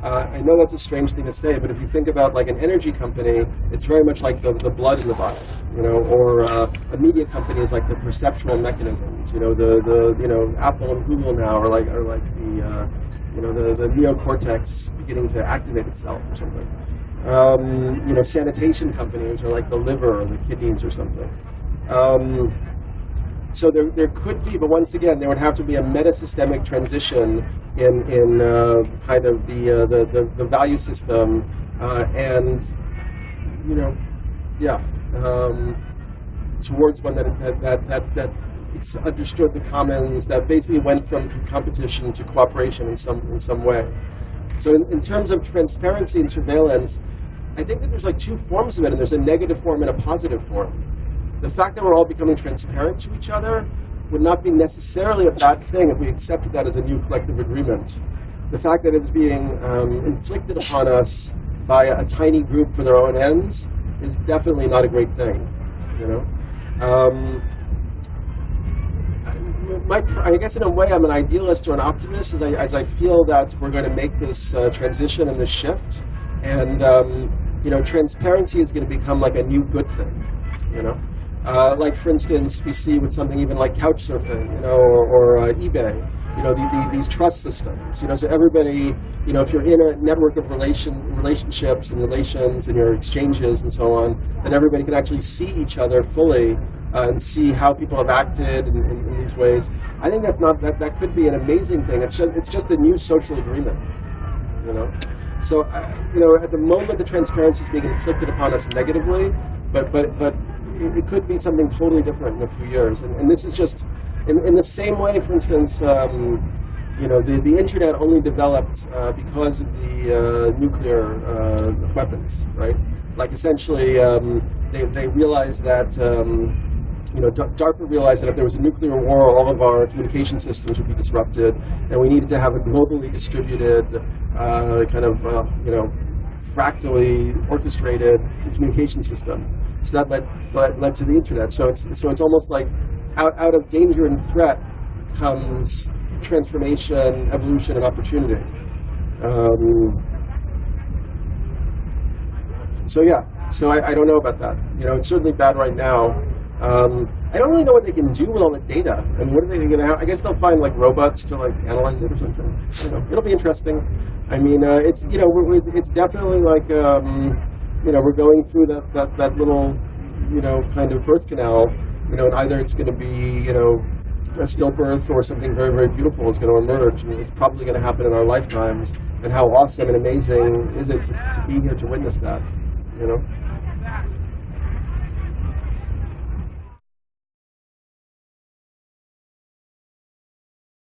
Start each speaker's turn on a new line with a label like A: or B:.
A: I know that's a strange thing to say, but if you think about like an energy company, it's very much like the blood in the body, or a media company is like the perceptual mechanisms. Apple and Google now are like the neocortex beginning to activate itself or something. Sanitation companies are like the liver or the kidneys or something. So there could be, but once again, there would have to be a metasystemic transition in kind of the value system, towards one that understood the commons, that basically went from competition to cooperation in some way. So in terms of transparency and surveillance, I think that there's like two forms of it, and there's a negative form and a positive form. The fact that we're all becoming transparent to each other would not be necessarily a bad thing if we accepted that as a new collective agreement. The fact that it's being inflicted upon us by a tiny group for their own ends is definitely not a great thing. I guess in a way I'm an idealist or an optimist, as I feel that we're going to make this transition and this shift, and transparency is going to become like a new good thing. Like for instance, we see with something even like couchsurfing, or eBay, these trust systems. So everybody, if you're in a network of relationships and relations and your exchanges and so on, then everybody can actually see each other fully and see how people have acted in these ways. I think that could be an amazing thing. It's just a new social agreement. So at the moment the transparency is being inflicted upon us negatively, but it could be something totally different in a few years. And this is just, in the same way, for instance, the internet only developed because of the nuclear weapons, right? Like essentially, they realized that, DARPA realized that if there was a nuclear war, all of our communication systems would be disrupted, and we needed to have a globally distributed, fractally orchestrated communication system. So that led to the internet. So it's almost like out of danger and threat comes transformation, evolution, and opportunity. So I don't know about that. It's certainly bad right now. I don't really know what they can do with all the data. And what are they going to have? I guess they'll find like robots to like analyze it or something. I don't know. It'll be interesting. I mean, it's it's definitely like we're going through that little kind of birth canal. And either it's going to be a stillbirth or something very, very beautiful is going to emerge. And it's probably going to happen in our lifetimes. And how awesome and amazing is it to be here to witness that?